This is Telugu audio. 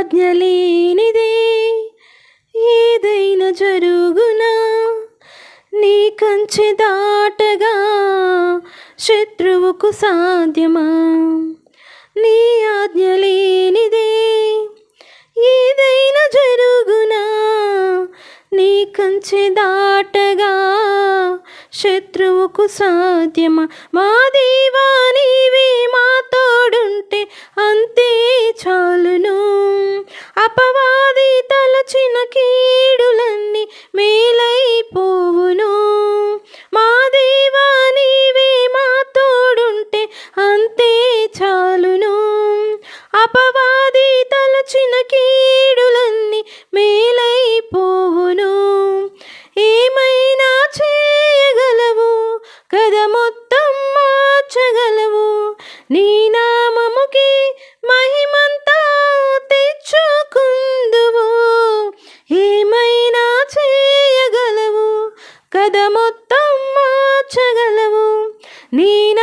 ఆజ్ఞ లేనిదే ఏదైనా జరుగునా, నీ కంచె దాటగా శత్రువుకు సాధ్యమా? నీ ఆజ్ఞ లేనిదే ఏదైనా జరుగునా, నీ కంచె దాటగా శత్రువుకు సాధ్యమా? మా దేవా నీవే మా తోడుంటే అంతే చాలును. అపవాది తలచిన కీడులన్నీ మేలైపోవును. మా దేవా నీవే మా తోడుంటే అంతే చాలును. అపవాది తలచిన కీడులన్నీ మేలైపోవును. ఏమైనా చేయగలవు కథ మొత్తం మార్చగలవు. నీ నామముకి మహిమంతా తెచ్చుకుందువు. ఏమైనా చేయగలవు కథ మొత్తం మార్చగలవు. నీ